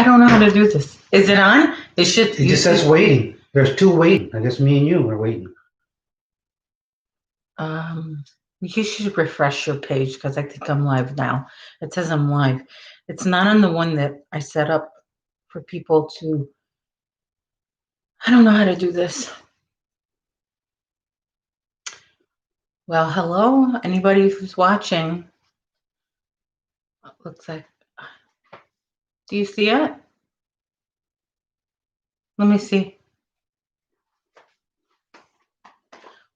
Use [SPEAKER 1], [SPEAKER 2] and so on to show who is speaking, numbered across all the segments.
[SPEAKER 1] don't know how to do this. Is it on? It should.
[SPEAKER 2] It just says waiting. There's two waiting. I guess me and you are waiting.
[SPEAKER 1] You should refresh your page because I think I'm live now. It says I'm live. It's not on the one that I set up for people to. I don't know how to do this. Well, hello, anybody who's watching. Looks like. Do you see it? Let me see.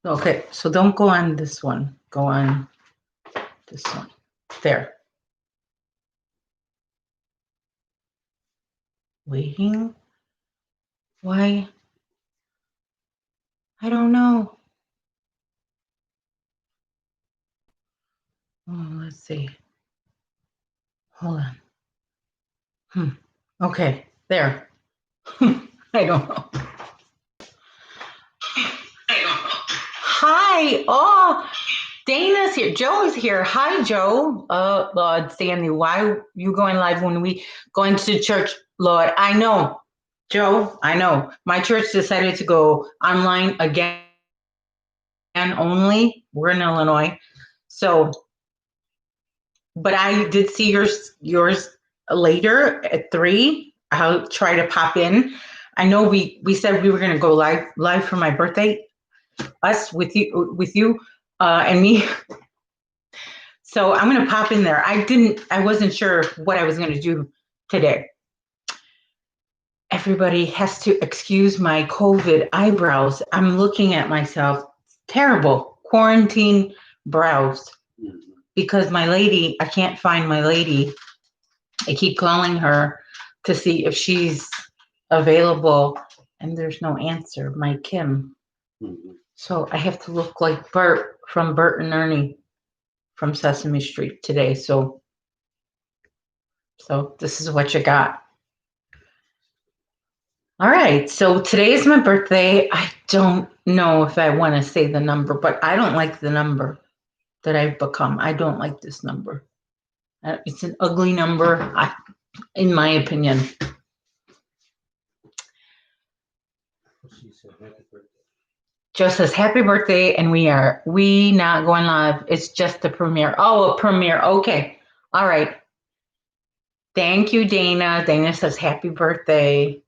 [SPEAKER 1] Okay, so don't go on this one. Go on this one. There. Waiting? Why? I don't know. Oh, let's see. Hold on. Okay, there. I don't know. Hi. Oh, Dana's here. Joe is here. Hi, Joe. Lord, Sandy, why are you going live when we going to church? Lord, I know. Joe, I know. My church decided to go online again and only. We're in Illinois. So, but I did see yours later at 3. I'll try to pop in. I know we said we were going to go live for my birthday. Us with you and me. So I'm going to pop in there. I wasn't sure what I was going to do today. Everybody has to excuse my COVID eyebrows. I'm looking at myself. Terrible quarantine brows because my lady, I can't find my lady. I keep calling her to see if she's available and there's no answer. My Kim. So I have to look like Bert from Bert and Ernie from Sesame Street today. So this is what you got. All right. So today is my birthday. I don't know if I want to say the number, but I don't like the number that I've become. I don't like this number. It's an ugly number, in my opinion. Joe says, happy birthday, and we not going live. It's just the premiere. Oh, a premiere. Okay. All right. Thank you, Dana. Dana says, happy birthday.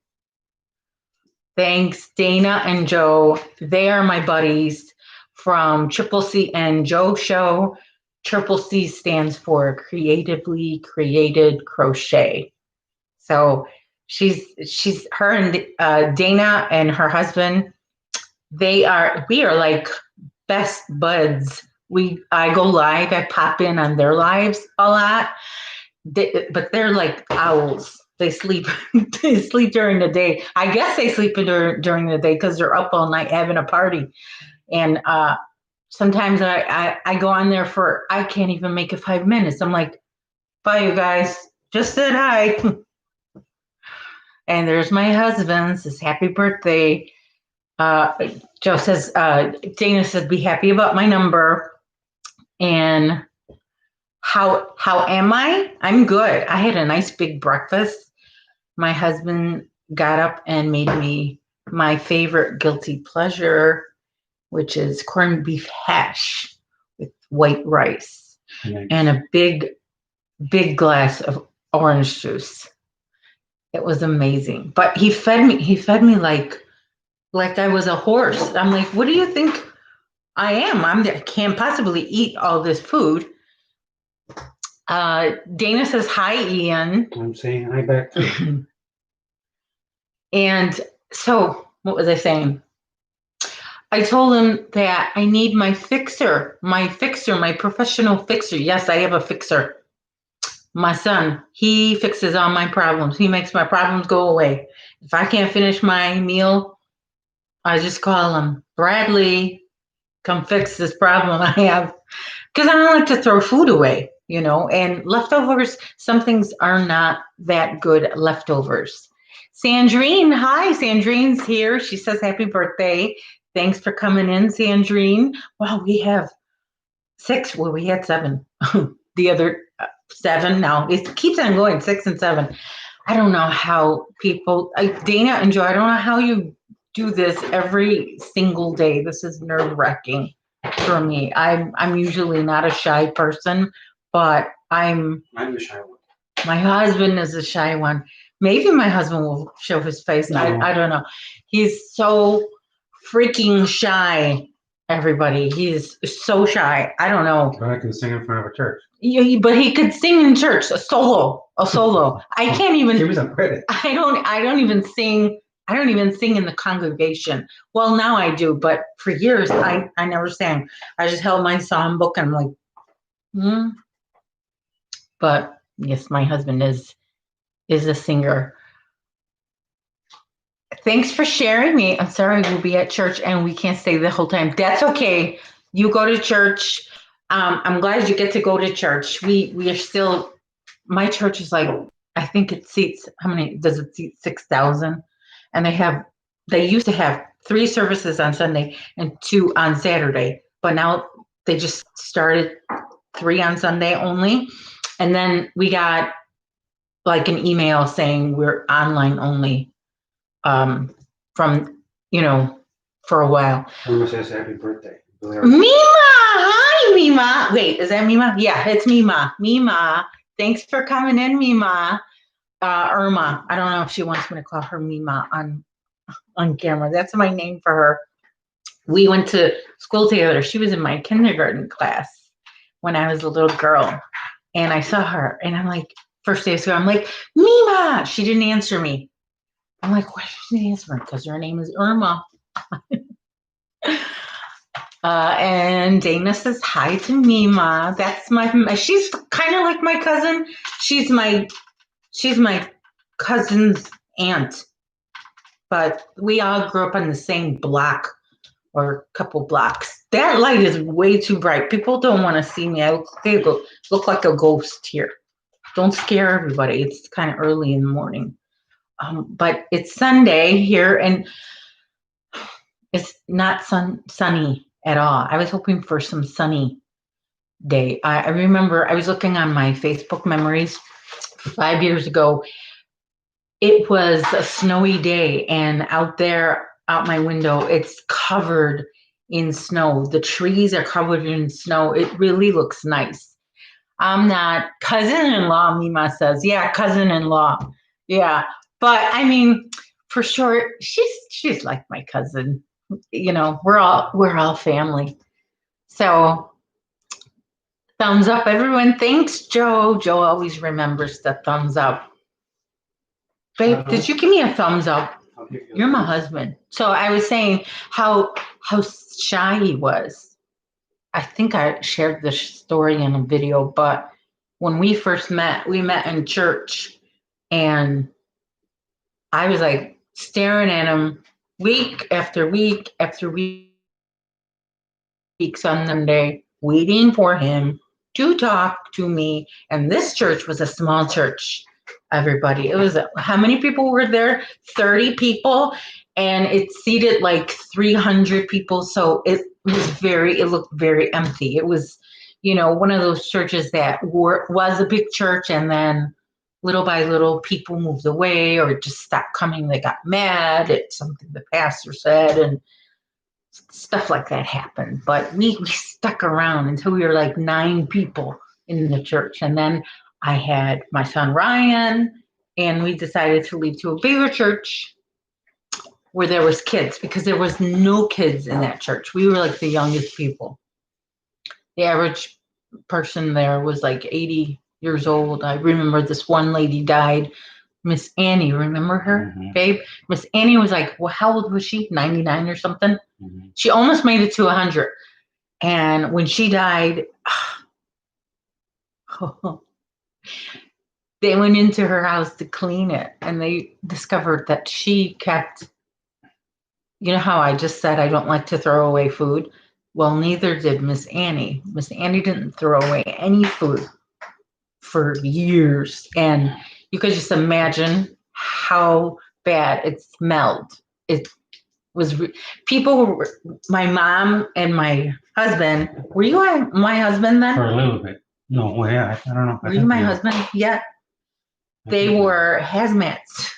[SPEAKER 1] Thanks, Dana and Joe. They are my buddies from Triple C and Joe Show. Triple C stands for Creatively Created Crochet. So she's her and Dana and her husband. We are like best buds. I go live. I pop in on their lives a lot, but they're like owls. They sleep. They sleep during the day. I guess they sleep during the day because they're up all night having a party. And sometimes I go on there for I can't even make it 5 minutes. I'm like, bye, you guys. Just said hi. And there's my husband. Says happy birthday. Joe says, Dana said, be happy about my number. And how am I? I'm good. I had a nice big breakfast. My husband got up and made me my favorite guilty pleasure, which is corned beef hash with white rice and a big glass of orange juice. It was amazing. But he fed me like I was a horse. I'm like, what do you think I am? I can't possibly eat all this food. Dana says, hi, Ian.
[SPEAKER 2] I'm saying hi back too.
[SPEAKER 1] And so, what was I saying? I told him that I need my fixer, my professional fixer. Yes, I have a fixer. My son, he fixes all my problems. He makes my problems go away. If I can't finish my meal, I just call him, Bradley, come fix this problem I have. Because I don't like to throw food away, and leftovers, some things are not that good leftovers. Sandrine, hi, Sandrine's here. She says, happy birthday. Thanks for coming in, Sandrine. Wow, we have 6. Well, we had 7. The other 7 now. It keeps on going, 6 and 7. I don't know how people, Dana and Joe, I don't know how you do this every single day. This is nerve-wracking for me. I'm usually not a shy person, but
[SPEAKER 2] I'm the shy one.
[SPEAKER 1] my husband is a shy one. Maybe my husband will show his face.
[SPEAKER 2] No.
[SPEAKER 1] I don't know. He's so freaking shy, everybody. He's so shy. I don't know.
[SPEAKER 2] But I can sing in front of a church.
[SPEAKER 1] But he could sing in church, a solo. I can't even.
[SPEAKER 2] Give me some credit.
[SPEAKER 1] I don't even sing. I don't even sing in the congregation. Well, now I do, but for years I never sang. I just held my psalm book and I'm like, hmm. But yes, my husband is a singer. Thanks for sharing me. I'm sorry we'll be at church and we can't stay the whole time. That's okay. You go to church. I'm glad you get to go to church. We are still. My church is like, I think it seats, how many does it seat? 6,000, and they used to have 3 services on Sunday and 2 on Saturday, but now they just started 3 on Sunday only, and then we got like an email saying we're online only from for a while.
[SPEAKER 2] Mama says happy birthday.
[SPEAKER 1] Mima, hi Mima. Wait, is that Mima? Yeah, it's Mima. Mima, thanks for coming in, Mima. Irma, I don't know if she wants me to call her Mima on camera. That's my name for her. We went to school together. She was in my kindergarten class when I was a little girl, and I saw her, and I'm like, first day of school, I'm like, Mima. She didn't answer me. I'm like, why she didn't answer me? Because her name is Irma. And Dana says hi to Mima. That's she's kind of like my cousin. She's my cousin's aunt, but we all grew up on the same block or a couple blocks. That light is way too bright. People don't want to see me. I look like a ghost here. Don't scare everybody. It's kind of early in the morning. But it's Sunday here, and it's not sunny at all. I was hoping for some sunny day. I remember I was looking on my Facebook memories 5 years ago. It was a snowy day, and out my window, it's covered in snow. The trees are covered in snow. It really looks nice. I'm not cousin-in-law, Mima says. Yeah, cousin-in-law. Yeah. But I mean, for short, she's like my cousin. We're all family. So thumbs up, everyone. Thanks, Joe. Joe always remembers the thumbs up. Babe, did you give me a thumbs up? You're my husband. So I was saying how shy he was. I think I shared this story in a video, but when we first met, we met in church, and I was like staring at him week after week after week on Sunday, waiting for him to talk to me. And this church was a small church, everybody. It was, how many people were there? 30 people, and it seated like 300 people. So it looked very empty. It was, one of those churches that was a big church, and then little by little people moved away or just stopped coming. They got mad at something the pastor said, and stuff like that happened. But we stuck around until we were like 9 people in the church. And then I had my son Ryan, and we decided to leave to a bigger church where there was kids, because there was no kids in that church. We were like the youngest people. The average person there was like 80 years old. I remember this one lady died, Miss Annie. Remember her, babe? Miss Annie was like, well, how old was she? 99 or something. She almost made it to 100. And when she died, they went into her house to clean it, and they discovered that she kept, how I just said I don't like to throw away food? Well, neither did Miss Annie. Miss Annie didn't throw away any food for years. And you could just imagine how bad it smelled. It was, my mom and my husband, were you my husband then?
[SPEAKER 2] For a little bit. No, well, yeah, I don't know.
[SPEAKER 1] Were you my husband yet? They were hazmats.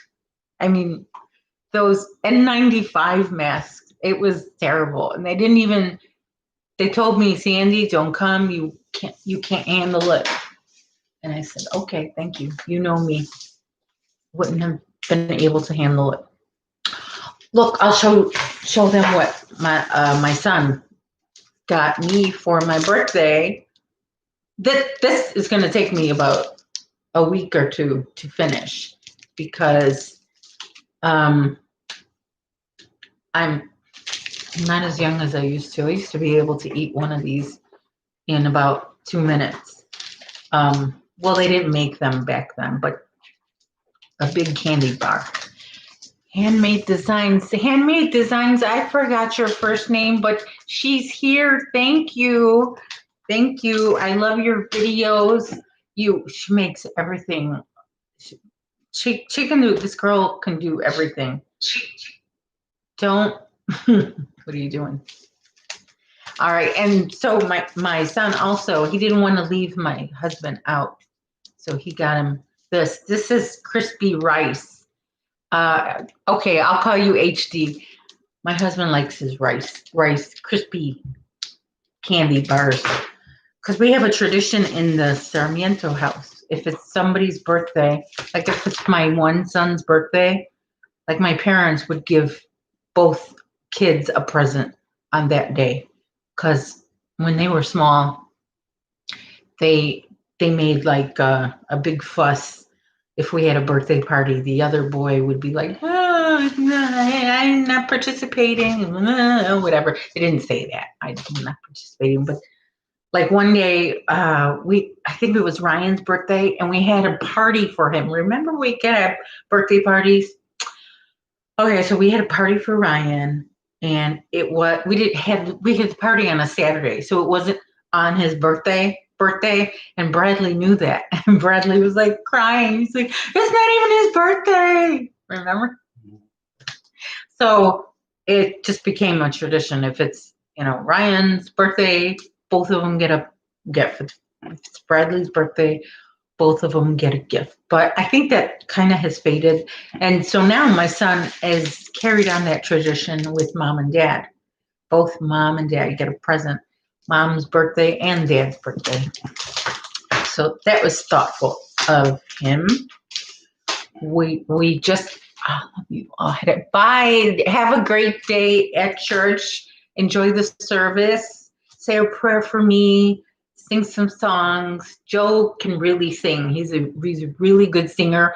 [SPEAKER 1] I mean, those N95 masks. It was terrible. And they didn't even, they told me, Sandy, don't come. You can't handle it. And I said, okay, thank you. You know me. Wouldn't have been able to handle it. Look, I'll show them what my son got me for my birthday. This is going to take me about a week or two to finish because I'm not as young as I used to. I used to be able to eat one of these in about 2 minutes. Well, they didn't make them back then, but a big candy bar. Handmade Designs. Handmade Designs, I forgot your first name, but she's here. Thank you. Thank you. I love your videos. She makes everything. She can do, this girl can do everything. Don't, what are you doing? All right, and so my son also, he didn't want to leave my husband out. So he got him this. This is crispy rice. Okay, I'll call you HD. My husband likes his rice crispy candy bars. Because we have a tradition in the Sarmiento house. If it's somebody's birthday, like if it's my one son's birthday, like my parents would give both kids a present on that day. Because when they were small, they made like a big fuss. If we had a birthday party, the other boy would be like, oh, I'm not participating, whatever. They didn't say that. I'm not participating, but like one day, I think it was Ryan's birthday, and we had a party for him. Remember, we get have birthday parties. Okay, so we had a party for Ryan, and we had the party on a Saturday, so it wasn't on his birthday, and Bradley knew that, and Bradley was like crying. He's like, it's not even his birthday. Remember? So it just became a tradition. If it's Ryan's birthday, both of them get a gift. If it's Bradley's birthday, both of them get a gift. But I think that kind of has faded. And so now my son has carried on that tradition with mom and dad. Both mom and dad get a present, mom's birthday and dad's birthday. So that was thoughtful of him. We just, you all had it. Bye. Have a great day at church. Enjoy the service. Say a prayer for me. Sing some songs. Joe can really sing. He's a really good singer.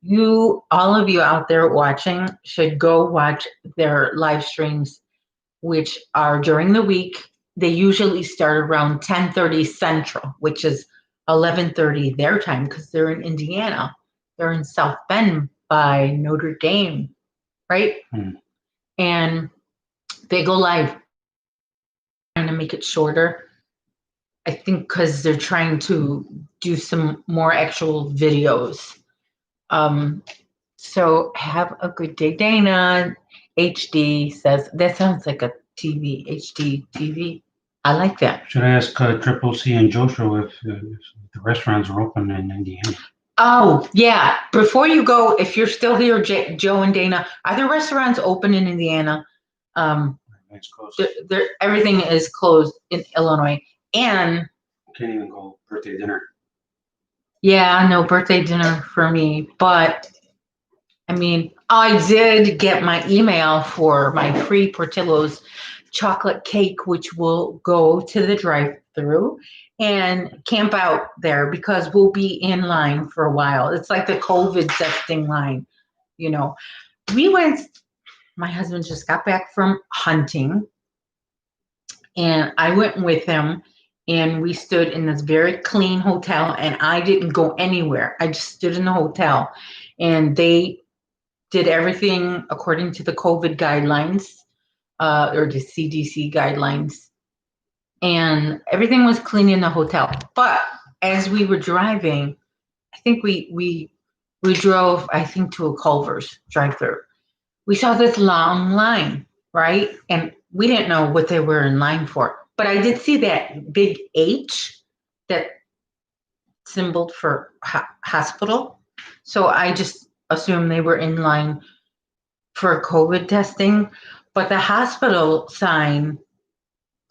[SPEAKER 1] All of you out there watching should go watch their live streams, which are during the week. They usually start around 10:30 Central, which is 11:30 their time because they're in Indiana. They're in South Bend by Notre Dame, right? And they go live. Trying to make it shorter. I think because they're trying to do some more actual videos. So have a good day. Dana HD says, that sounds like a TV, HD TV. I like that.
[SPEAKER 2] Should I ask Triple C and Joshua if the restaurants are open in Indiana?
[SPEAKER 1] Oh, yeah. Before you go, if you're still here, Joe and Dana, are there restaurants open in Indiana?
[SPEAKER 2] It's closed.
[SPEAKER 1] Everything is closed in Illinois. And
[SPEAKER 2] Can't even go birthday dinner.
[SPEAKER 1] yeah, no birthday dinner for me. But I mean, I did get my email for my free Portillo's chocolate cake, which will go to the drive-through and camp out there because we'll be in line for a while. It's like the COVID testing line, My husband just got back from hunting, and I went with him, and we stood in this very clean hotel, and I didn't go anywhere. I just stood in the hotel, and they did everything according to the COVID guidelines, or the CDC guidelines, and everything was clean in the hotel. But as we were driving, I think we drove, I think, to a Culver's drive-through. We saw this long line, right? And we didn't know what they were in line for. But I did see that big H that symboled for hospital. So I just assumed they were in line for COVID testing. But the hospital sign,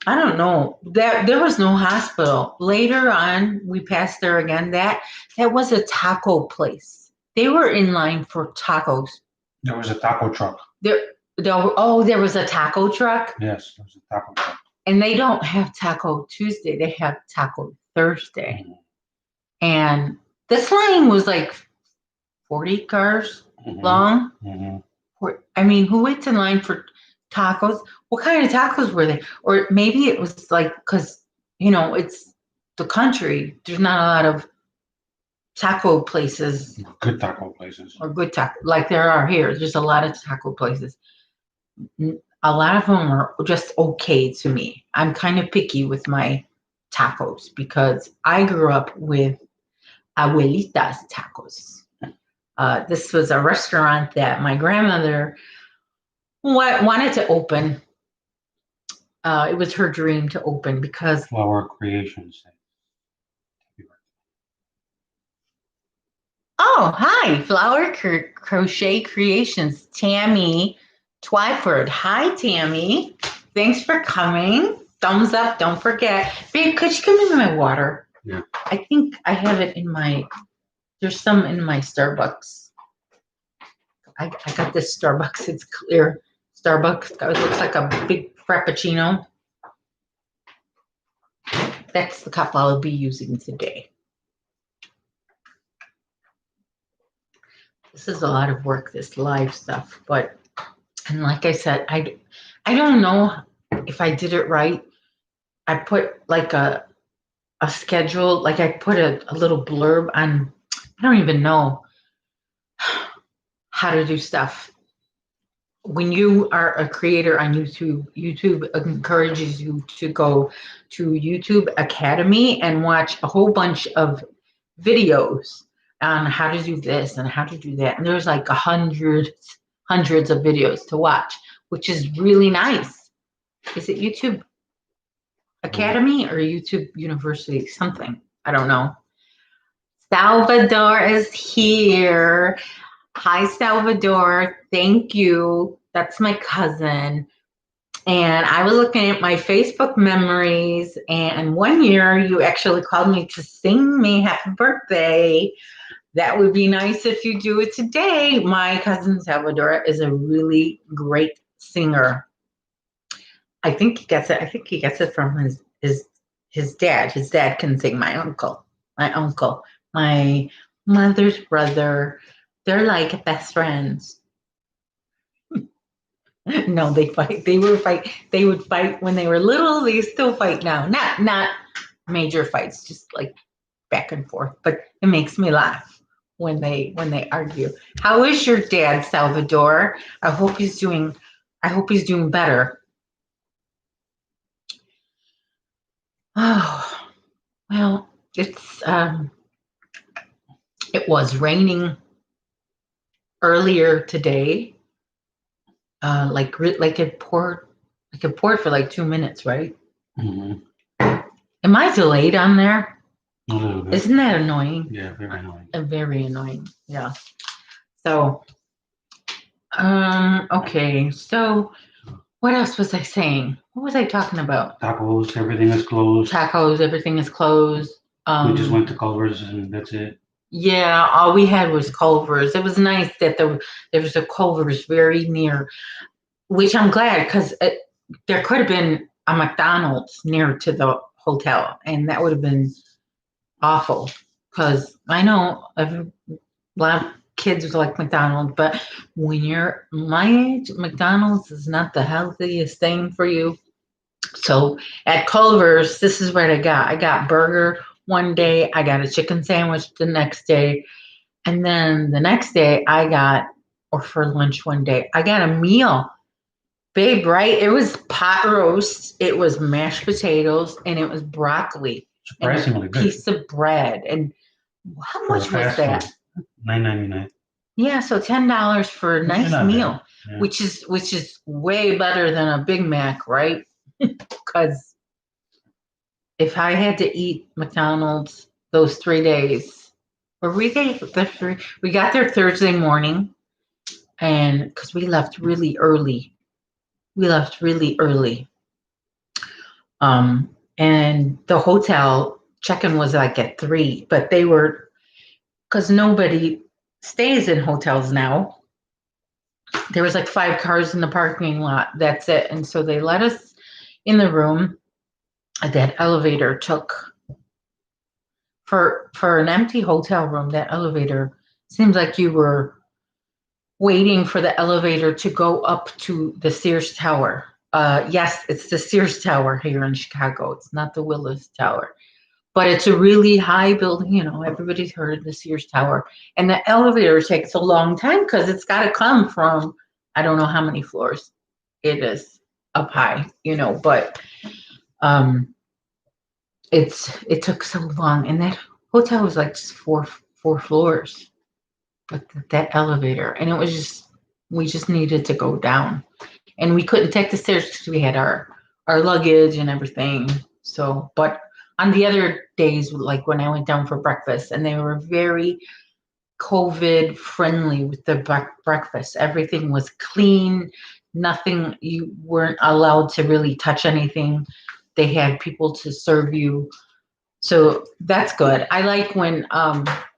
[SPEAKER 1] I don't know. There was no hospital. Later on, we passed there again. That was a taco place. They were in line for tacos.
[SPEAKER 2] There was a taco truck.
[SPEAKER 1] There was a taco truck.
[SPEAKER 2] Yes, there was a taco truck.
[SPEAKER 1] And they don't have Taco Tuesday. They have Taco Thursday.
[SPEAKER 2] Mhm.
[SPEAKER 1] And this line was like 40 cars
[SPEAKER 2] Mhm.
[SPEAKER 1] long.
[SPEAKER 2] Mhm.
[SPEAKER 1] I mean, who waits in line for tacos? What kind of tacos were they? Or maybe it was like, because, it's the country. There's not a lot of taco places
[SPEAKER 2] Good taco places.
[SPEAKER 1] or good taco, like there are here. There's a lot of taco places. A lot of them are just okay to me. I'm kind of picky with my tacos because I grew up with Abuelita's Tacos. This was a restaurant that my grandmother wanted to open. It was her dream to open because
[SPEAKER 2] Flower Creations.
[SPEAKER 1] hi, Flower Crochet Creations, Tammy Twyford. Hi, Tammy. Thanks for coming. Thumbs up. Don't forget. Babe, could you come into my water?
[SPEAKER 2] Yeah.
[SPEAKER 1] I think I have it in there's some in my Starbucks. I got this Starbucks. It's clear Starbucks. It looks like a big Frappuccino. That's the cup I'll be using today. This is a lot of work, this live stuff, and like I said, I don't know if I did it right. I put like a schedule, like I put a little blurb on, I don't even know how to do stuff. When you are a creator on YouTube encourages you to go to YouTube Academy and watch a whole bunch of videos on how to do this and how to do that. And there's like hundreds of videos to watch, which is really nice. Is it YouTube Academy or YouTube University? Something. I don't know. Salvador is here. Hi, Salvador. Thank you. That's my cousin. And I was looking at my Facebook memories, and one year you actually called me to sing me happy birthday. That would be nice if you do it today. My cousin Salvador is a really great singer. I think he gets it. I think he gets it from his dad. His dad can sing. My uncle, my mother's brother. They're like best friends. No, they fight. They would fight when they were little. They still fight now. Not major fights, just like back and forth. But it makes me laugh when they argue. How is your dad, Salvador? I hope he's doing better. Oh, well, it was raining earlier today. Like it poured for like 2 minutes, right?
[SPEAKER 2] Mm-hmm.
[SPEAKER 1] Am I delayed on there?
[SPEAKER 2] A little bit.
[SPEAKER 1] Isn't that annoying?
[SPEAKER 2] Yeah, very annoying.
[SPEAKER 1] Very annoying. Yeah. So, okay. So, what else was I saying? What was I talking about?
[SPEAKER 2] Tacos, everything is closed.
[SPEAKER 1] Tacos, everything is closed.
[SPEAKER 2] We just went to Culver's and that's it.
[SPEAKER 1] Yeah, all we had was Culver's. It was nice that there was a Culver's very near, which I'm glad because there could have been a McDonald's near to the hotel, and that would have been awful because I know a lot of kids like McDonald's, but when you're my age, McDonald's is not the healthiest thing for you. So at Culver's, this is what I got. I got burger one day, I got a chicken sandwich the next day, and then the next day or for lunch one day, I got a meal. Babe, right? It was pot roast, it was mashed potatoes, and it was broccoli.
[SPEAKER 2] Surprisingly
[SPEAKER 1] and a
[SPEAKER 2] good.
[SPEAKER 1] piece of bread. And how
[SPEAKER 2] For a
[SPEAKER 1] much was
[SPEAKER 2] fast
[SPEAKER 1] that?
[SPEAKER 2] food, $9.99.
[SPEAKER 1] Yeah, so $10 for a nice
[SPEAKER 2] not
[SPEAKER 1] meal,
[SPEAKER 2] bad. Yeah.
[SPEAKER 1] which is way better than a Big Mac, right? Because if I had to eat McDonald's those 3 days, Were we there? We got there Thursday morning, and because we left really early. We left really early. And the hotel check-in was like at 3, but they were, because nobody stays in hotels now. There was like 5 cars in the parking lot. That's it. And so they let us in the room. That elevator took for an empty hotel room. That elevator seems like you were waiting for the elevator to go up to the Sears Tower. Yes, it's the Sears Tower here in Chicago. It's not the Willis Tower, but it's a really high building. You know, everybody's heard of the Sears Tower, and the elevator takes a long time because it's got to come from, I don't know how many floors it is up high, you know, but it took so long, and that hotel was like just four floors with that elevator, and it was just, we just needed to go down, and we couldn't take the stairs because we had our luggage and everything. So, but on the other days, like when I went down for breakfast, and they were very COVID friendly with the breakfast. Everything was clean. Nothing, you weren't allowed to really touch anything. They had people to serve you. So that's good. I like when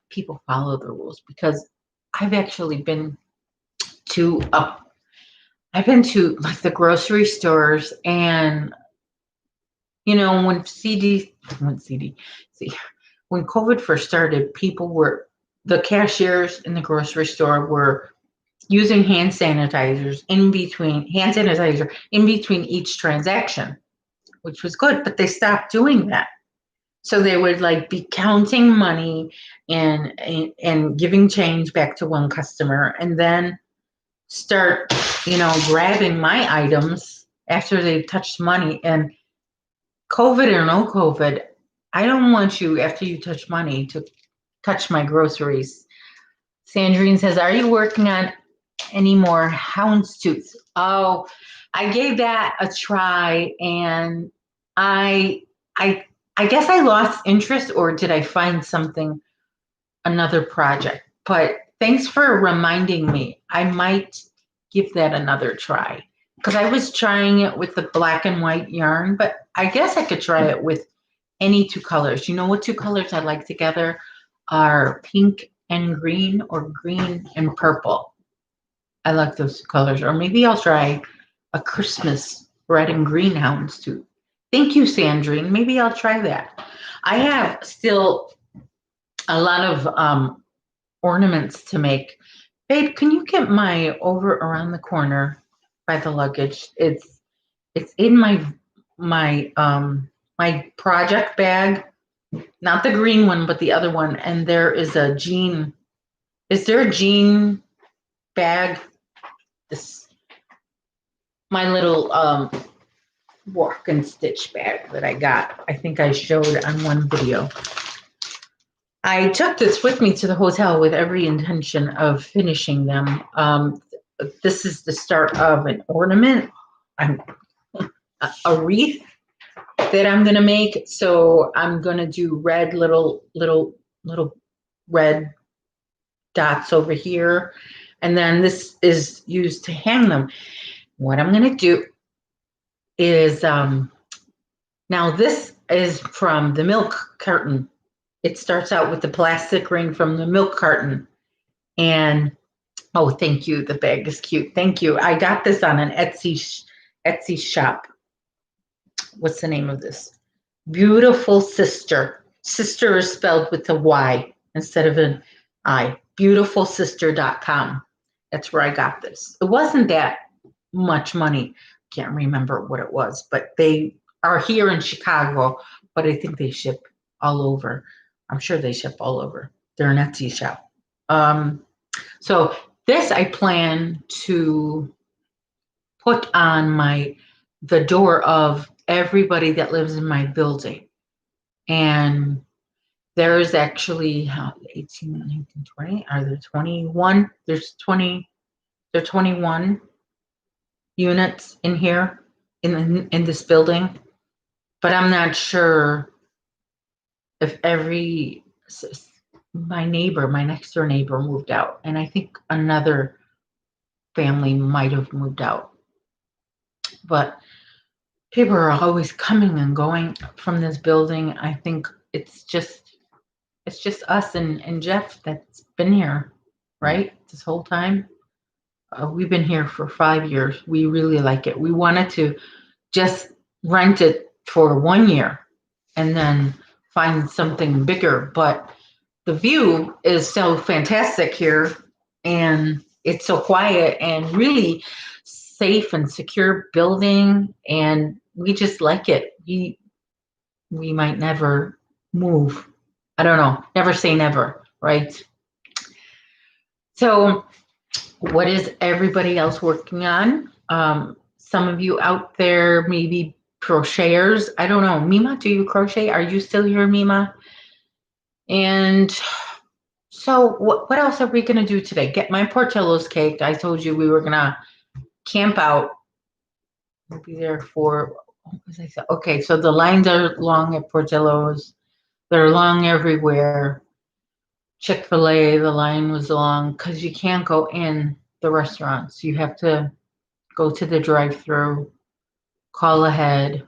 [SPEAKER 1] people follow the rules, because I've actually been to I've been to like the grocery stores, and you know, when COVID first started, the cashiers in the grocery store were using hand sanitizer in between each transaction, which was good, but they stopped doing that. So they would like be counting money and giving change back to one customer, and then start, you know, grabbing my items after they've touched money. And COVID or no COVID, I don't want you, after you touch money, to touch my groceries. Sandrine says, are you working on any more houndstooth? Oh, I gave that a try, and I guess I lost interest, or did I find another project? But thanks for reminding me. I might give that another try, because I was trying it with the black and white yarn, but I guess I could try it with any 2 colors. You know what 2 colors I like together are pink and green, or green and purple. I like those 2 colors. Or maybe I'll try a Christmas red and green houndstooth. Thank you, Sandrine. Maybe I'll try that. I have still a lot of ornaments to make. Babe, can you get my over around the corner by the luggage? It's in my project bag, not the green one, but the other one. And there is a jean. Is there a jean bag? This my little walk and stitch bag that I got. I think I showed on one video. I took this with me to the hotel with every intention of finishing them. This is the start of an ornament, a wreath that I'm gonna make. So I'm gonna do red little red dots over here, and then this is used to hang them. What I'm gonna do is now this is from the milk carton. It starts out with the plastic ring from the milk carton. And oh, thank you. The bag is cute. Thank you. I got this on an Etsy shop. What's the name of this? Beautiful Sister. Sister is spelled with a Y instead of an I. Beautifulsister.com. That's where I got this. It wasn't that much money. Can't remember what it was, but they are here in Chicago, but I think they ship all over. I'm sure they ship all over. They're an Etsy shop. So this I plan to put on the door of everybody that lives in my building. And there is actually 18, 19, 20. Are there 21? There's 21 units in here in this building, but I'm not sure if my neighbor, my next door neighbor moved out, and I think another family might have moved out. But people are always coming and going from this building. I think it's just us and Jeff that's been here, right? This whole time. We've been here for 5 years. We really like it. We wanted to just rent it for 1 year and then find something bigger. But the view is so fantastic here, and it's so quiet and really safe and secure building, and we just like it. We might never move. I don't know. Never say never, right? So, what is everybody else working on? Some of you out there maybe crocheters. I don't know. Mima, do you crochet? Are you still here, Mima? And so what else are we going to do today? Get my Portillo's caked. I told you we were going to camp out. We'll be there for, what was I say? Okay, so the lines are long at Portillo's. They're long everywhere. Chick-fil-A, the line was long because you can't go in the restaurants. You have to go to the drive-through, call ahead.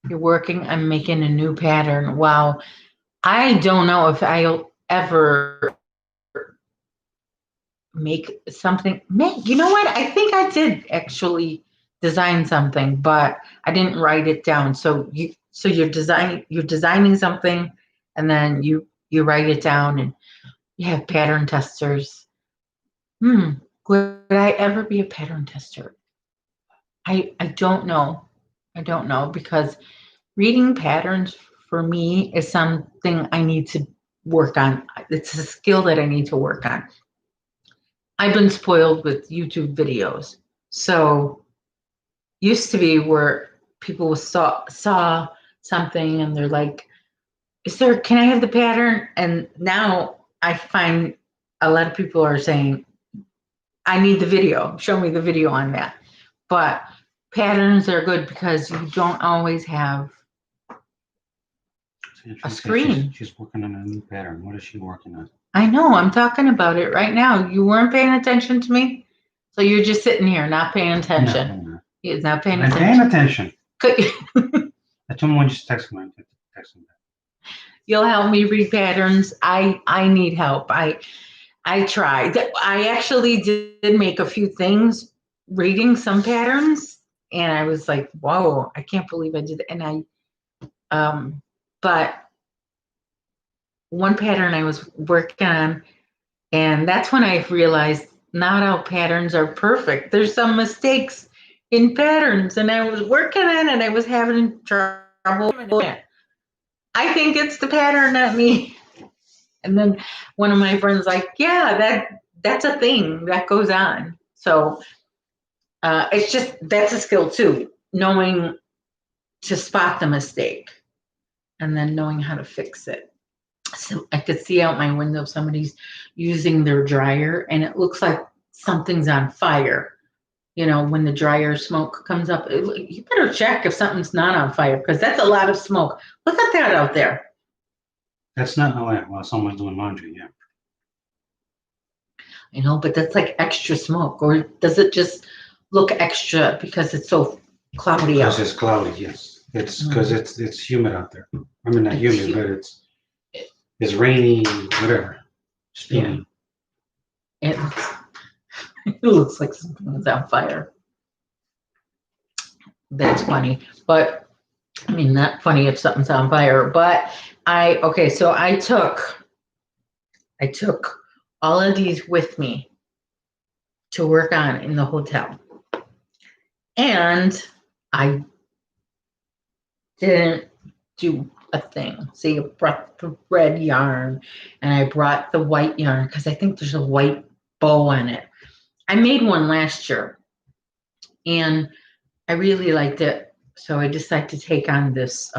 [SPEAKER 1] You're working on making a new pattern. Wow. I don't know if I'll ever make something. You know what? I think I did actually design something, but I didn't write it down. So you're designing something, and then you write it down, and you have pattern testers. Would I ever be a pattern tester? I don't know. I don't know, because reading patterns for me is something I need to work on. It's a skill that I need to work on. I've been spoiled with YouTube videos. So used to be where people saw something and they're like, can I have the pattern? And now I find a lot of people are saying, I need the video. Show me the video on that. But patterns are good because you don't always have a screen.
[SPEAKER 2] She's working on a new pattern. What is she working on?
[SPEAKER 1] I know, I'm talking about it right now. You weren't paying attention to me? So you're just sitting here, not paying attention.
[SPEAKER 2] No, I'm not.
[SPEAKER 1] He's not paying
[SPEAKER 2] I'm
[SPEAKER 1] attention.
[SPEAKER 2] paying attention. I told him just text me. Text him back.
[SPEAKER 1] You'll help me read patterns. I need help. I tried. I actually did make a few things reading some patterns, and I was like, whoa, I can't believe I did that. And but one pattern I was working on, and that's when I realized not all patterns are perfect. There's some mistakes in patterns, and I was working on it and I was having trouble. I think it's the pattern, not me. And then one of my friends like, yeah, that's a thing that goes on. So it's just, that's a skill too, knowing to spot the mistake and then knowing how to fix it. So I could see out my window somebody's using their dryer and it looks like something's on fire. You know, when the dryer smoke comes up, you better check if something's not on fire, because that's a lot of smoke. Look at that out there.
[SPEAKER 2] That's not how while someone's doing laundry, yeah.
[SPEAKER 1] You know, but that's like extra smoke, or does it just look extra because it's so cloudy out?
[SPEAKER 2] Because it's cloudy, yes. It's because it's humid out there. I mean, not humid, but it's rainy, whatever. Steamy.
[SPEAKER 1] It looks like something's on fire. That's funny, but I mean, not funny if something's on fire. But so I took all of these with me to work on in the hotel, and I didn't do a thing. See, I brought the red yarn and I brought the white yarn because I think there's a white bow on it. I made one last year and I really liked it. So I decided to take on this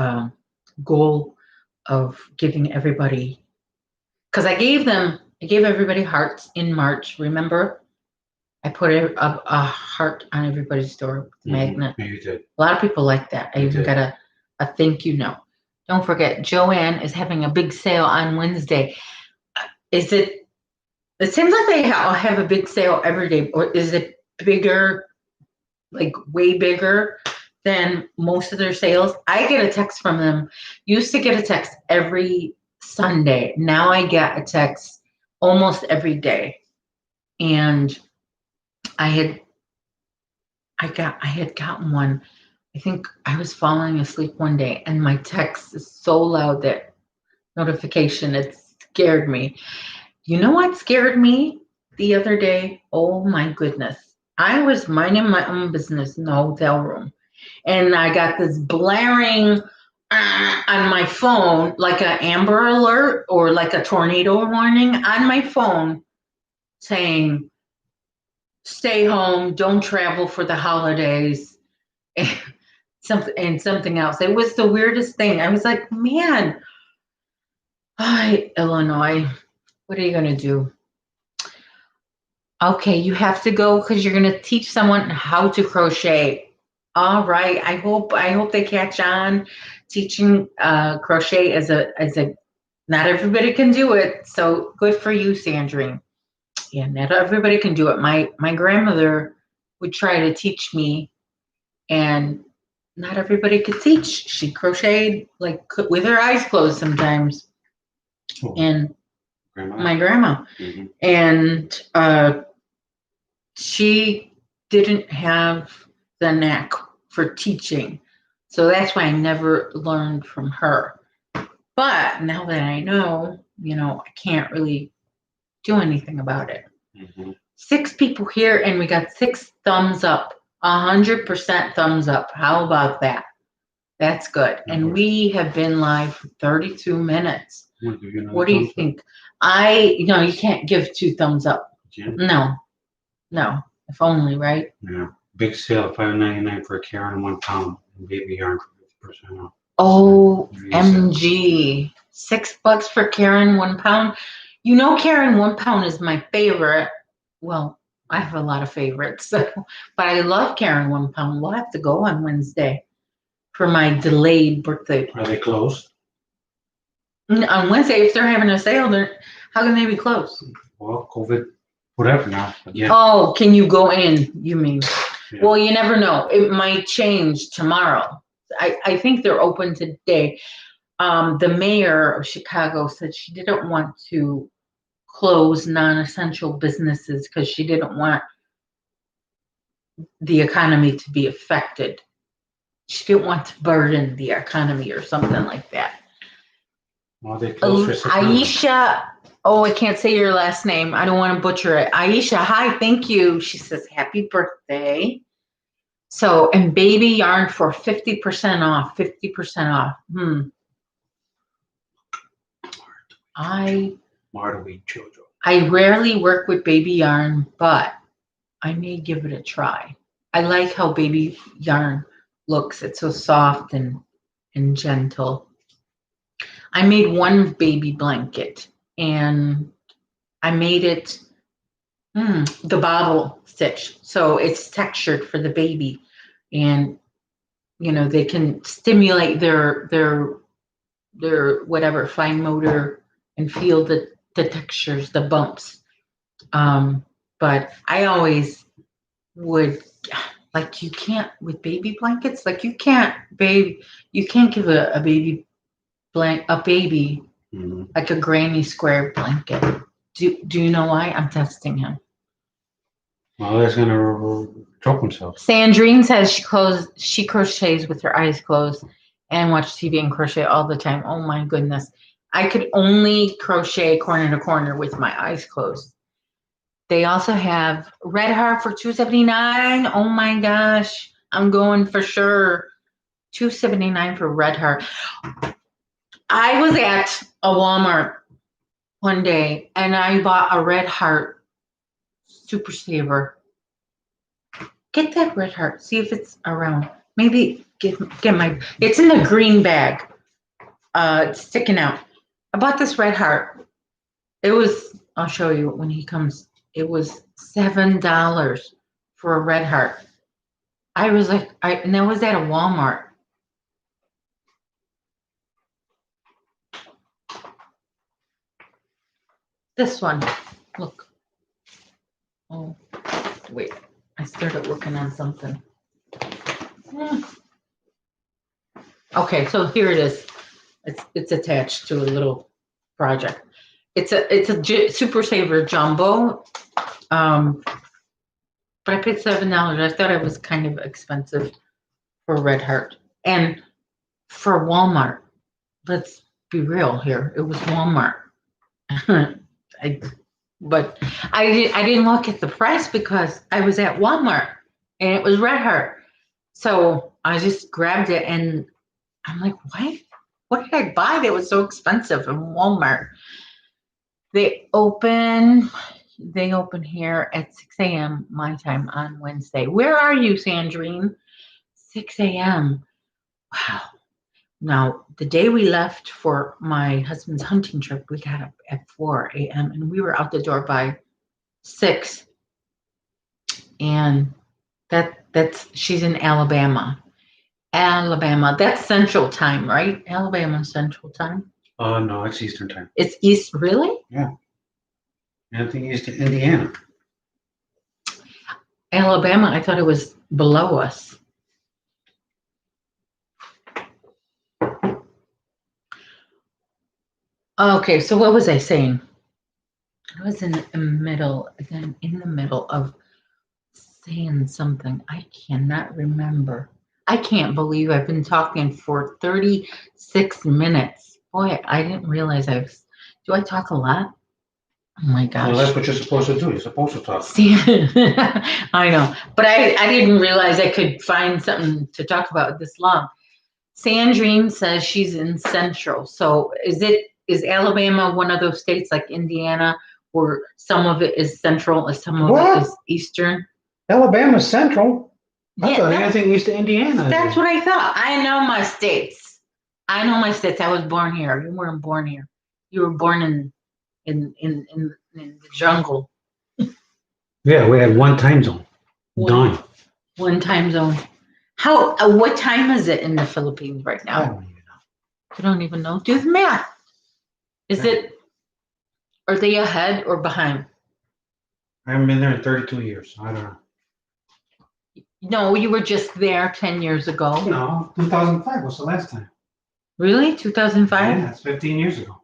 [SPEAKER 1] goal of giving everybody, because I gave everybody hearts in March. Remember? I put a heart on everybody's door with magnet.
[SPEAKER 2] Yeah, you did.
[SPEAKER 1] A lot of people like that. I even got a thank you note. Don't forget, Joann is having a big sale on Wednesday. Is it? It seems like they have a big sale every day, or is it bigger, like way bigger than most of their sales? I get a text from them. Used to get a text every Sunday. Now I get a text almost every day. And I had I had gotten one. I think I was falling asleep one day and my text is so loud, that notification, it scared me. You know what scared me the other day? Oh my goodness. I was minding my own business in the hotel room and I got this blaring on my phone, like an Amber Alert or like a tornado warning on my phone, saying, stay home, don't travel for the holidays, and something else. It was the weirdest thing. I was like, man, hi, Illinois, what are you going to do? Okay, you have to go because you're going to teach someone how to crochet. All right. I hope they catch on. Teaching crochet as a not everybody can do it. So good for you, Sandrine. Yeah, not everybody can do it. My grandmother would try to teach me, and not everybody could teach. She crocheted like with her eyes closed sometimes.
[SPEAKER 2] Oh,
[SPEAKER 1] And
[SPEAKER 2] grandma.
[SPEAKER 1] my grandma,
[SPEAKER 2] Mhm.
[SPEAKER 1] and she didn't have the knack for teaching. So that's why I never learned from her. But now that I know, I can't really do anything about it.
[SPEAKER 2] Mhm.
[SPEAKER 1] 6 people here and we got 6 thumbs up, 100% thumbs up. How about that? That's good. And we have been live for 32 minutes.
[SPEAKER 2] Wanna give you another
[SPEAKER 1] What do you
[SPEAKER 2] thumbs up?
[SPEAKER 1] think? You can't give 2 thumbs up.
[SPEAKER 2] Yeah.
[SPEAKER 1] No, if only, right?
[SPEAKER 2] Yeah. Big sale, $5.99 for a Karen 1 pound and baby yarn for 50% off.
[SPEAKER 1] OMG. $6 for Karen 1 pound. Karen 1 pound is my favorite. Well, I have a lot of favorites, but I love Karen 1 pound. We'll have to go on Wednesday for my delayed birthday.
[SPEAKER 2] Are they closed?
[SPEAKER 1] On Wednesday, if they're having a sale, how can they be closed?
[SPEAKER 2] Well, COVID, whatever now. But yeah.
[SPEAKER 1] Oh, can you go in, you mean?
[SPEAKER 2] Yeah.
[SPEAKER 1] Well, you never know. It might change tomorrow. I think they're open today. The mayor of Chicago said she didn't want to close non-essential businesses because she didn't want the economy to be affected. She didn't want to burden the economy or something like that.
[SPEAKER 2] Well, they closed for 6 months.
[SPEAKER 1] Aisha, oh, I can't say your last name. I don't want to butcher it. Aisha, hi, thank you. She says, happy birthday. So, and baby yarn for 50% off, 50% off.
[SPEAKER 2] Martha Jojo.
[SPEAKER 1] I rarely work with baby yarn, but I may give it a try. I like how baby yarn looks. It's so soft and gentle. I made one baby blanket and I made it the bobble stitch. So it's textured for the baby, and they can stimulate their whatever fine motor and feel the textures, the bumps. But I always would, like, you can't with baby blankets, like you can't give a baby
[SPEAKER 2] Mhm.
[SPEAKER 1] like a granny square blanket. Do you know why? I'm testing him.
[SPEAKER 2] Well, that's gonna choke himself.
[SPEAKER 1] Sandrine says she crochets with her eyes closed and watch TV and crochet all the time. Oh my goodness. I could only crochet corner to corner with my eyes closed. They also have Red Heart for $2.79. Oh my gosh. I'm going for sure. $2.79 for Red Heart. I was at a Walmart one day and I bought a Red Heart Super Saver. Get that Red Heart. See if it's around. Maybe get my. It's in the green bag. It's sticking out. I bought this Red Heart. It was. I'll show you when he comes. It was $7 for a Red Heart. I was like, and that was at a Walmart. This one, look. Oh, wait, I started working on something. Hmm. Okay, so here it is. It's attached to a little project. It's a Super Saver Jumbo. But I paid $7. I thought it was kind of expensive for Red Heart. And for Walmart, let's be real here, it was Walmart. I, but I didn't look at the price because I was at Walmart and it was Red Heart. So I just grabbed it and I'm like, what did I buy that was so expensive in Walmart? They open here at 6 a.m. my time on Wednesday. Where are you, Sandrine? 6 a.m. Wow. Now, the day we left for my husband's hunting trip, we got up at 4 a.m. and we were out the door by 6. And she's in Alabama. Alabama, that's Central Time, right? Alabama Central Time.
[SPEAKER 2] No, it's Eastern time.
[SPEAKER 1] It's East, really?
[SPEAKER 2] Yeah. Anything east of Indiana.
[SPEAKER 1] Alabama, I thought it was below us. Okay, so what was I saying? I was in the middle of saying something. I cannot remember. I can't believe I've been talking for 36 minutes. Boy, I didn't realize do I talk a lot? Oh my gosh.
[SPEAKER 2] Well, that's what you're supposed to do. You're supposed to talk.
[SPEAKER 1] See, I know, but I didn't realize I could find something to talk about this long. Sandrine says she's in Central. So is Alabama one of those states like Indiana where some of it is Central and some of it is Eastern?
[SPEAKER 2] Alabama's Central. I
[SPEAKER 1] Yeah,
[SPEAKER 2] thought anything east of Indiana.
[SPEAKER 1] That's what I thought. I know my states. I was born here. You weren't born here. You were born in the jungle.
[SPEAKER 2] Yeah, we had one time zone. Done.
[SPEAKER 1] One time zone. What time is it in the Philippines right now?
[SPEAKER 2] I don't even know.
[SPEAKER 1] You don't even know? Do the math. Are they ahead or behind?
[SPEAKER 2] I haven't been there in 32 years. I don't know.
[SPEAKER 1] No, you were just there 10 years ago.
[SPEAKER 2] No, 2005 was the last time.
[SPEAKER 1] Really? 2005?
[SPEAKER 2] Yeah, it's 15 years ago.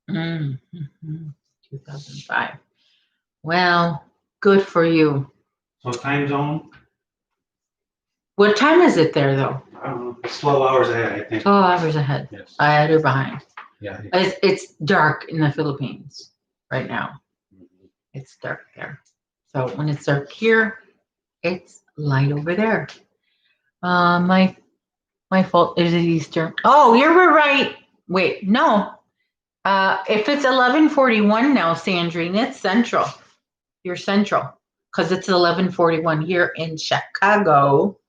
[SPEAKER 1] Mm-hmm. 2005. Well, good for you.
[SPEAKER 2] So time zone?
[SPEAKER 1] What time is it there, though?
[SPEAKER 2] I don't know. It's 12 hours ahead, I think.
[SPEAKER 1] 12 hours ahead.
[SPEAKER 2] Yes.
[SPEAKER 1] Ahead or behind.
[SPEAKER 2] Yeah.
[SPEAKER 1] It's dark in the Philippines right now.
[SPEAKER 2] Mm-hmm.
[SPEAKER 1] It's dark there. So when it's dark here, it's light over there. My fault. Is it Eastern? Oh, you were right. Wait, no. If it's 11:41 now, Sandrine, it's Central. You're Central because it's 11:41 here in Chicago.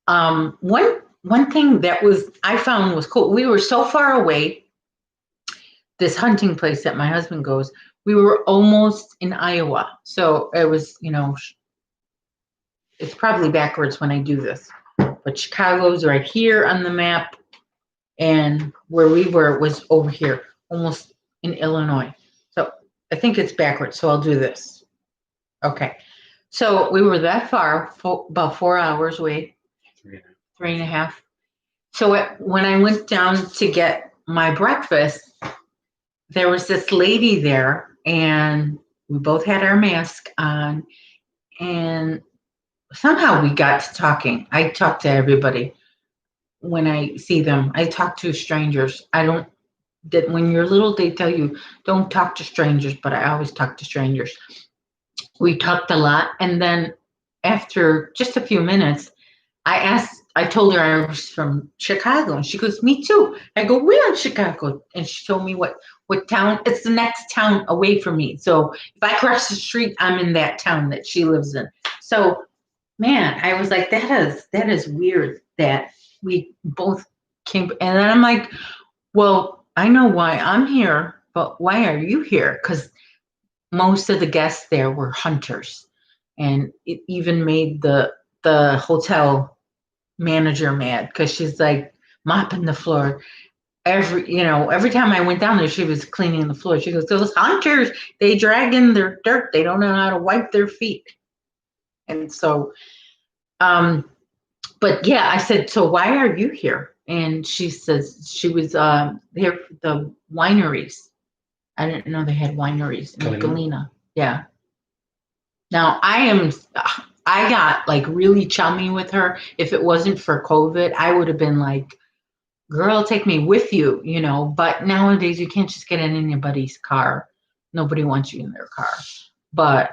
[SPEAKER 1] One thing that I found was cool. We were so far away. This hunting place that my husband goes, we were almost in Iowa. So it was, it's probably backwards when I do this, but Chicago's right here on the map. And where we were was over here, almost in Illinois. So I think it's backwards. So I'll do this. Okay. So we were that far, about 4 hours away, 3.5. So when I went down to get my breakfast, there was this lady there and we both had our mask on and somehow we got to talking. I talk to everybody when I see them. I talk to strangers. When you're little, they tell you don't talk to strangers, but I always talk to strangers. We talked a lot. And then after just a few minutes, I told her I was from Chicago and she goes, me too. I go, we're in Chicago. And she told me what town, it's the next town away from me. So if I cross the street, I'm in that town that she lives in. So man, I was like, that is weird that we both came. And then I'm like, well, I know why I'm here, but why are you here? Because most of the guests there were hunters. And it even made the hotel manager mad because she's like mopping the floor. every time I went down there, she was cleaning the floor. She goes, those hunters, they drag in their dirt. They don't know how to wipe their feet. And so, but yeah, I said, so why are you here? And she says she was here for the wineries. I didn't know they had wineries in Galena. Yeah. Now I got like really chummy with her. If it wasn't for COVID, I would have been like, girl, take me with you, but nowadays you can't just get in anybody's car. Nobody wants you in their car. But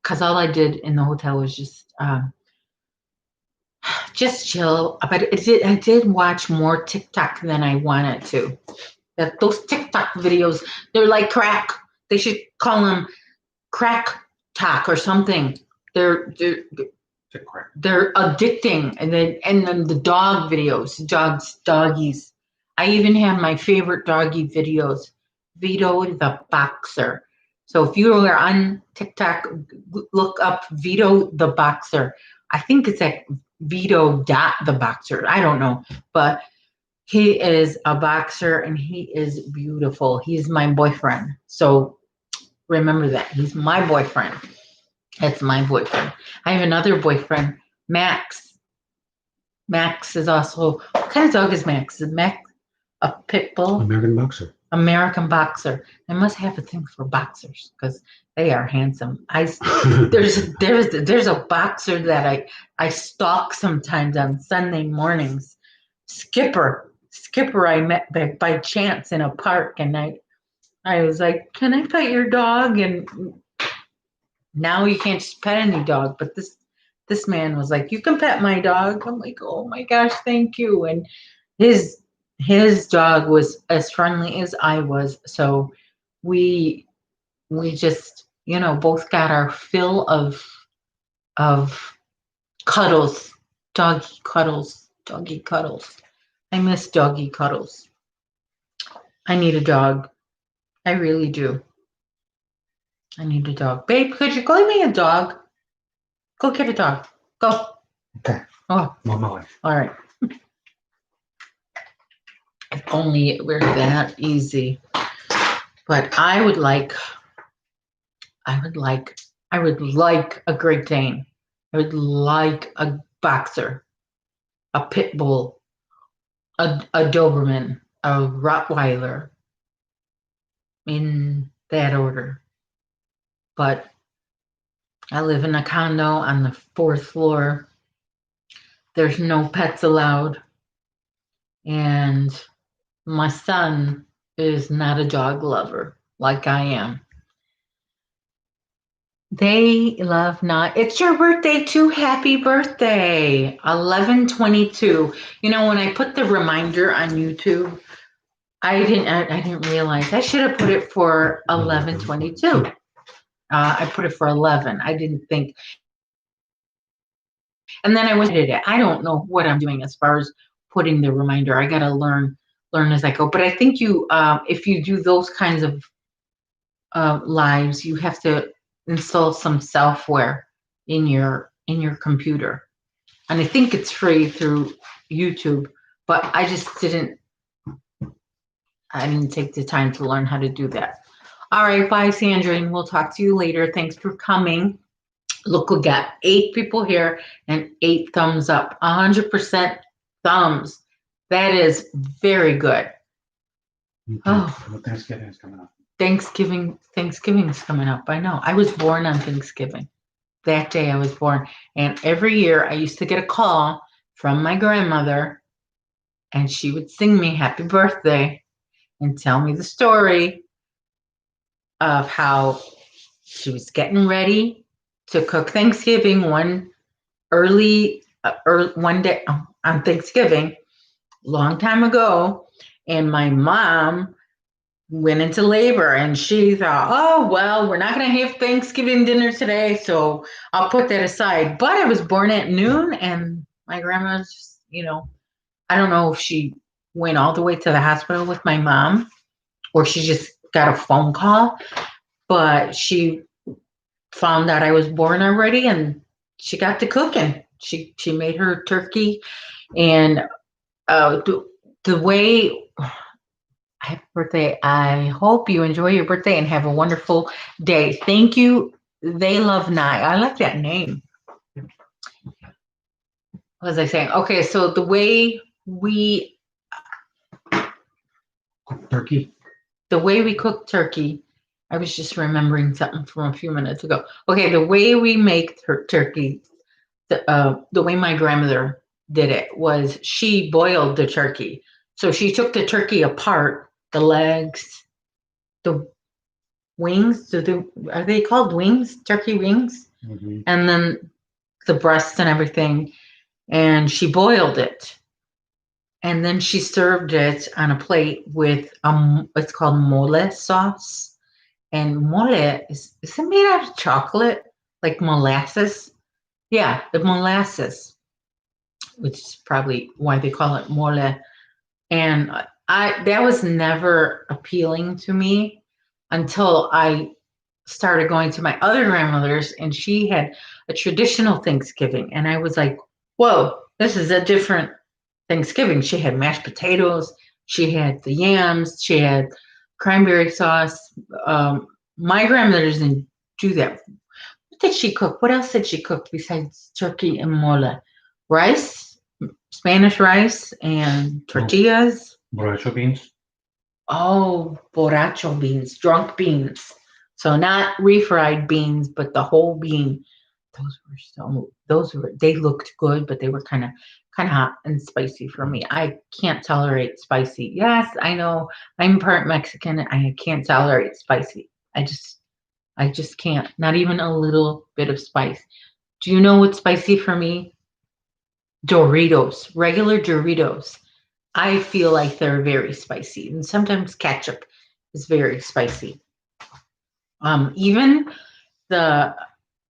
[SPEAKER 1] because all I did in the hotel was just chill. But I did watch more TikTok than I wanted to. Those TikTok videos, they're like crack. They should call them crack talk or something. They're addicting. And then the dog videos, doggies. I even have my favorite doggy videos, Vito the boxer. So if you are on TikTok, look up Vito the boxer. I think it's like Vito the boxer. I don't know, but he is a boxer and he is beautiful. He's my boyfriend. So remember that. He's my boyfriend. That's my boyfriend. I have another boyfriend, Max. Max is also, what kind of dog is Max? Is Max a pit bull?
[SPEAKER 2] American boxer.
[SPEAKER 1] American boxer. I must have a thing for boxers because they are handsome. There's a boxer that I stalk sometimes on Sunday mornings. Skipper I met by chance in a park, and I was like, can I pet your dog? And now you can't just pet any dog, but this man was like, you can pet my dog. I'm like, oh my gosh, thank you. And his dog was as friendly as I was. So we just, both got our fill of cuddles, doggy cuddles. I miss doggy cuddles. I need a dog. I really do. I need a dog. Babe, could you go get me a dog? Go get a dog. Go.
[SPEAKER 2] Okay.
[SPEAKER 1] Oh.
[SPEAKER 2] On my way.
[SPEAKER 1] All right. If only it were that easy. But I would like a Great Dane. I would like a boxer, a pit bull, a Doberman, a Rottweiler, in that order. But I live in a condo on the 4th floor. There's no pets allowed. And my son is not a dog lover like I am. They love not. It's your birthday too. Happy birthday. 11/22. When I put the reminder on YouTube, I didn't realize I should have put it for 11/22. I put it for 11. I didn't think. And then I went and did it. I don't know what I'm doing as far as putting the reminder. I got to learn as I go. But I think if you do those kinds of lives, you have to install some software in your computer. And I think it's free through YouTube, but I just didn't take the time to learn how to do that. All right, bye, Sandrine. We'll talk to you later. Thanks for coming. Look, we got 8 people here and 8 thumbs up. 100% thumbs. That is very good.
[SPEAKER 2] Okay.
[SPEAKER 1] Oh,
[SPEAKER 2] Thanksgiving is coming up.
[SPEAKER 1] Thanksgiving is coming up. I know. I was born on Thanksgiving. That day I was born. And every year I used to get a call from my grandmother, and she would sing me happy birthday and tell me the story of how she was getting ready to cook Thanksgiving one day on Thanksgiving, long time ago, and my mom went into labor, and she thought, oh, well, we're not going to have Thanksgiving dinner today, so I'll put that aside. But I was born at noon, and my grandma's just, I don't know if she went all the way to the hospital with my mom or she just got a phone call, but she found out I was born already, and she got to cooking. She made her turkey and the way happy birthday. I hope you enjoy your birthday and have a wonderful day. Thank you. They love Nye. I like that name. What was I saying? Okay, so the way we
[SPEAKER 2] Turkey.
[SPEAKER 1] cook turkey, I was just remembering something from a few minutes ago. Okay, the way we make turkey, the way my grandmother did it was she boiled the turkey. So she took the turkey apart, the legs, the wings. Are they called wings? Turkey wings, and then the breast and everything. And she boiled it, and then she served it on a plate with it's called mole sauce. And mole is it made out of chocolate, like molasses? Yeah, the molasses, which is probably why they call it mole. And that was never appealing to me until I started going to my other grandmother's, and she had a traditional Thanksgiving, and I was like, whoa, this is a different Thanksgiving. She had mashed potatoes, she had the yams, she had cranberry sauce. My grandmother doesn't do that. What did she cook? What else did she cook besides turkey and mole? Rice, Spanish rice, and tortillas.
[SPEAKER 2] Borracho beans.
[SPEAKER 1] Oh, borracho beans, drunk beans. So not refried beans, but the whole bean. They looked good, but they were kind of hot and spicy for me. I can't tolerate spicy. Yes, I know I'm part Mexican. I can't tolerate spicy. I just can't. Not even a little bit of spice. Do you know what's spicy for me? Doritos, regular Doritos. I feel like they're very spicy, and sometimes ketchup is very spicy. Even the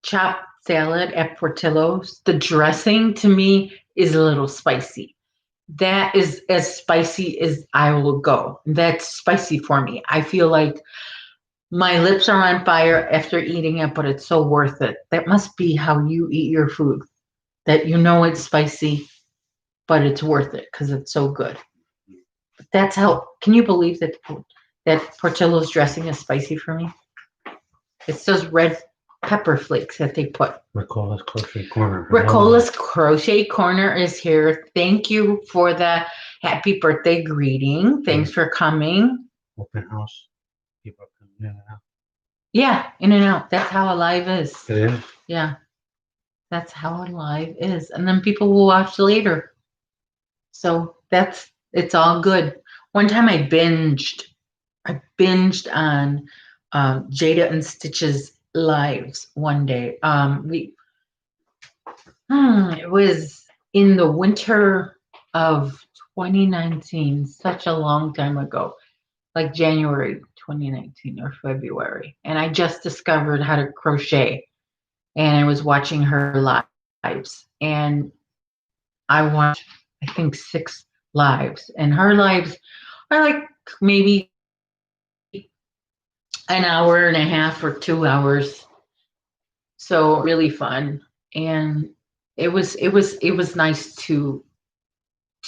[SPEAKER 1] chopped salad at Portillo's, the dressing to me is a little spicy. That is as spicy as I will go. That's spicy for me. I feel like my lips are on fire after eating it, but it's so worth it. That must be how you eat your food, that you know it's spicy, but it's worth it because it's so good. That's how, can you believe that Portillo's dressing is spicy for me? It's those red pepper flakes that they put.
[SPEAKER 2] Ricola's Crochet Corner.
[SPEAKER 1] Ricola's Crochet Corner is here. Thank you for the happy birthday greeting. Thanks for coming.
[SPEAKER 2] Open house. People come in and out.
[SPEAKER 1] Yeah, in and out. That's how Alive is.
[SPEAKER 2] It is.
[SPEAKER 1] Yeah, that's how Alive is. And then people will watch later. So it's all good. One time I binged on Jada and Stitch's lives one day. It was in the winter of 2019, such a long time ago, like January 2019 or February. And I just discovered how to crochet, and I was watching her lives, and I watched, I think, 6 lives, and her lives are like maybe an hour and a half or 2 hours. So really fun. And it was nice to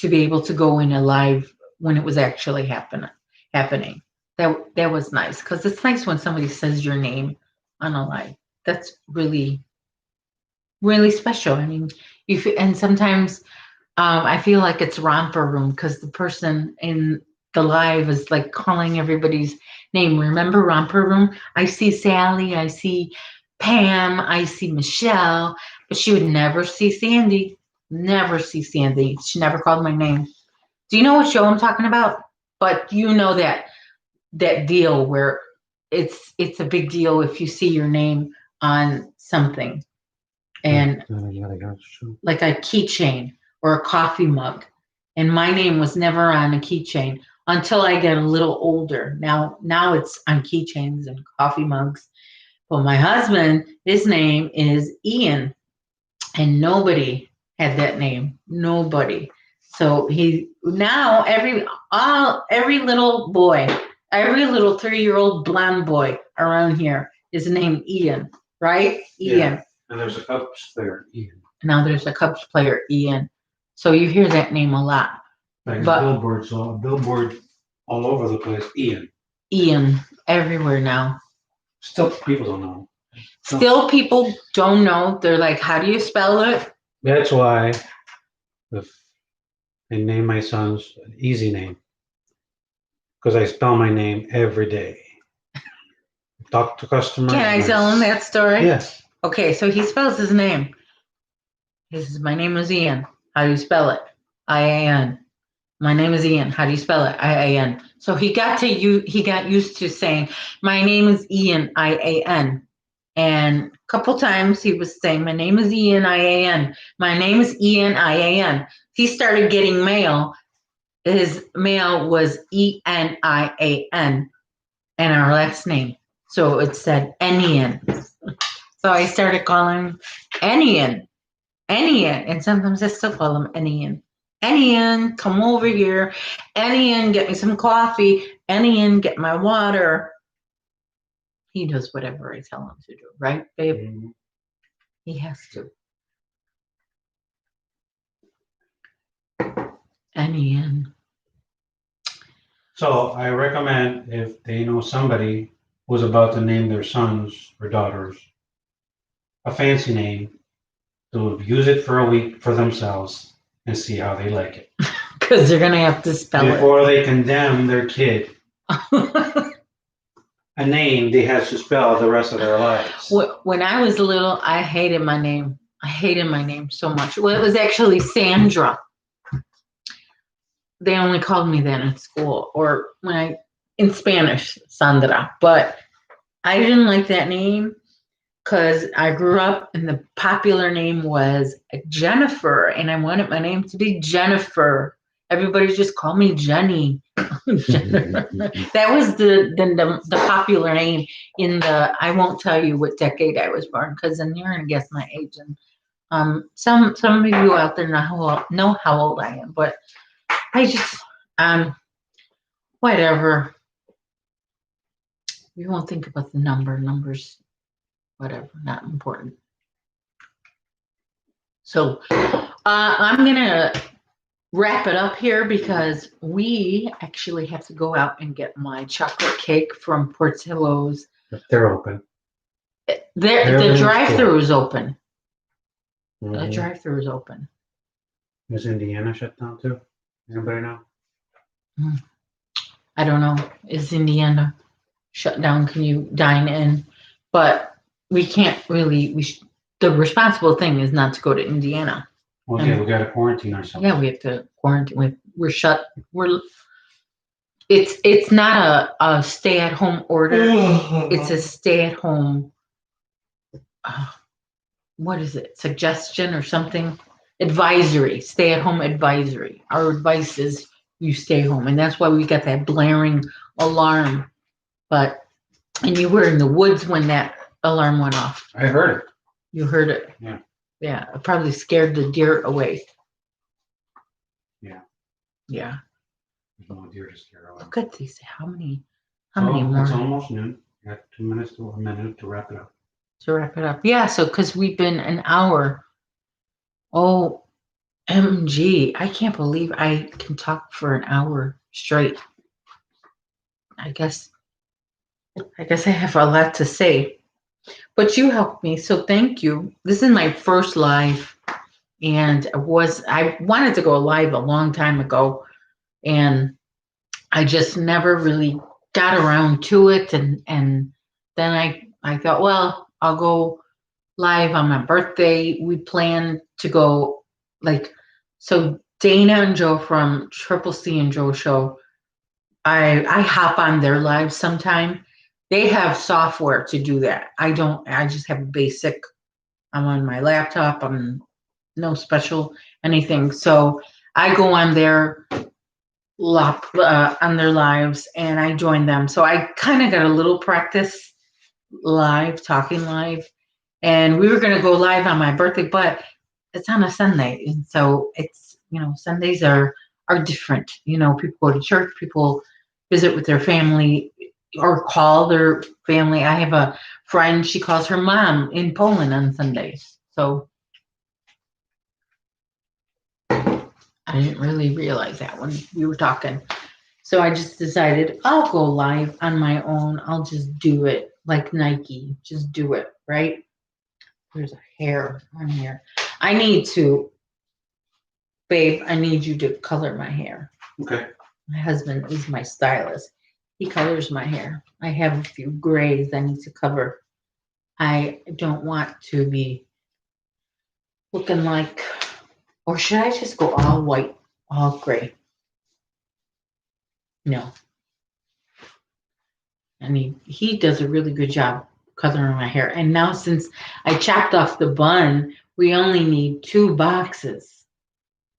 [SPEAKER 1] be able to go in a live when it was actually happening. That was nice, because it's nice when somebody says your name on a live. That's really, really special. I mean, and sometimes I feel like it's romper room, because the person in the live is like calling everybody's name. Remember romper room? I see Sally, I see Pam, I see Michelle, but she would never see Sandy. Never see Sandy. She never called my name. Do you know what show I'm talking about? But you know that deal where it's a big deal if you see your name on something, and like a keychain or a coffee mug, and my name was never on a keychain until I get a little older. Now it's on keychains and coffee mugs. But my husband, his name is Ian, and nobody had that name. Nobody. So now every little boy, every little 3-year-old blonde boy around here is named Ian, right?
[SPEAKER 2] Yeah.
[SPEAKER 1] Ian.
[SPEAKER 2] And there's a Cubs player, Ian.
[SPEAKER 1] Now there's a Cubs player, Ian. So you hear that name a lot.
[SPEAKER 2] Like
[SPEAKER 1] But-
[SPEAKER 2] billboards, so a billboard all over the place.
[SPEAKER 1] Ian everywhere now.
[SPEAKER 2] Still, people don't know.
[SPEAKER 1] Still, people don't know. They're like, how do you spell it?
[SPEAKER 2] That's why if I name my sons an easy name. Because I spell my name every day. Talk to customers.
[SPEAKER 1] Can I tell him that story?
[SPEAKER 2] Yes.
[SPEAKER 1] Okay, so he spells his name. He says, my name is Ian. How do you spell it? I-A-N. My name is Ian. How do you spell it? I-A-N. So he got used to saying, my name is Ian, I-A-N. And a couple times he was saying, my name is Ian, I-A-N. My name is Ian, I-A-N. He started getting mail. His mail was E-N-I-A-N and our last name. So it said Enian. So I started calling him Enian. Enian. And sometimes I still call him Enian. Enian, come over here. Enian, get me some coffee. Enian, get my water. He does whatever I tell him to do, right, babe?
[SPEAKER 2] Mhm.
[SPEAKER 1] He has to. Enian.
[SPEAKER 2] So I recommend if they know somebody who's about to name their sons or daughters a fancy name, to use it for a week for themselves and see how they like it.
[SPEAKER 1] Because they're going to have to spell
[SPEAKER 2] Before they condemn their kid
[SPEAKER 1] it.
[SPEAKER 2] a name they have to spell the rest of their lives.
[SPEAKER 1] When I was little, I hated my name. I hated my name so much. Well, it was actually Sandra. They only called me that in school, or in Spanish, Sandra. But I didn't like that name because I grew up and the popular name was Jennifer, and I wanted my name to be Jennifer. Everybody just called me Jenny. Jennifer. That was the popular name in I won't tell you what decade I was born, because then you're gonna guess my age. And some of you out there know how old I am, but I just whatever. We won't think about the numbers, whatever, not important. So I'm gonna wrap it up here because we actually have to go out and get my chocolate cake from Portillo's.
[SPEAKER 2] They're open.
[SPEAKER 1] The drive-through is open. The
[SPEAKER 2] Mhm.
[SPEAKER 1] drive-through is open.
[SPEAKER 2] Is Indiana shut down too? Anybody know?
[SPEAKER 1] I don't know. Is Indiana shut down? Can you dine in? But we can't really. The responsible thing is not to go to Indiana.
[SPEAKER 2] Well, yeah, we got to quarantine ourselves.
[SPEAKER 1] Yeah, we have to quarantine. We're shut. It's not a stay-at-home order. It's a stay-at-home. What is it? Suggestion or something? Advisory. Stay-at-home advisory. Our advice is you stay home, and that's why we got that blaring alarm. And you were in the woods when that alarm went off.
[SPEAKER 2] I heard it.
[SPEAKER 1] You heard it.
[SPEAKER 2] Yeah.
[SPEAKER 1] Yeah. It probably scared the deer away.
[SPEAKER 2] Yeah.
[SPEAKER 1] Yeah.
[SPEAKER 2] There's no deer to scare away.
[SPEAKER 1] Look at these. How many more?
[SPEAKER 2] It's almost noon. We got 2 minutes to a minute to wrap it up.
[SPEAKER 1] To wrap it up. Yeah. So, because we've been an hour. OMG. I can't believe I can talk for an hour straight. I guess I have a lot to say. But you helped me, so thank you. This is my first live, and I wanted to go live a long time ago, and I just never really got around to it. And then I thought, well, I'll go live on my birthday. We plan to go so Dana and Joe from Triple C and Joe Show. I hop on their live sometime. They have software to do that. I don't. I just have a basic. I'm on my laptop. I'm no special anything. So I go on their on their lives and I join them. So I kind of got a little practice talking live, and we were going to go live on my birthday, but it's on a Sunday, and so it's Sundays are different. People go to church, people visit with their family or call their family. I have a friend, she calls her mom in Poland on Sundays. So I didn't really realize that when we were talking. So I just decided I'll go live on my own. I'll just do it like Nike. Just do it, right? There's a hair on here. I need to, babe, I need you to color my hair.
[SPEAKER 2] Okay.
[SPEAKER 1] My husband is my stylist. He colors my hair. I have a few grays I need to cover. I don't want to be looking like, or should I just go all white, all gray? No. I mean, he does a really good job coloring my hair. And now since I chopped off the bun, we only need 2 boxes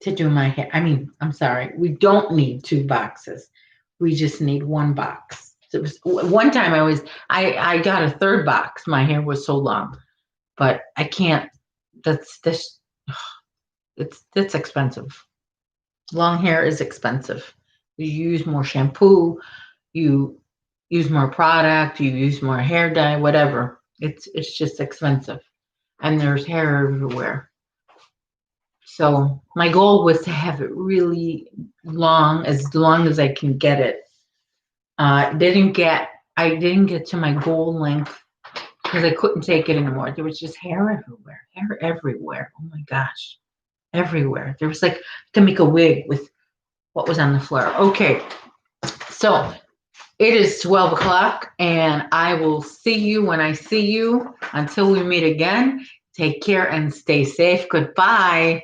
[SPEAKER 1] to do my hair. I mean, I'm sorry, we don't need 2 boxes. We just need 1 box. So it was, one time I got a 3rd box. My hair was so long, but I can't, that's expensive. Long hair is expensive. You use more shampoo, you use more product, you use more hair dye, whatever. It's just expensive. And there's hair everywhere. So my goal was to have it really long as I can get it. I didn't get to my goal length because I couldn't take it anymore. There was just hair everywhere. Oh my gosh, everywhere. There was like, I could make a wig with what was on the floor. Okay, so it is 12 o'clock and I will see you when I see you. Until we meet again, take care and stay safe. Goodbye.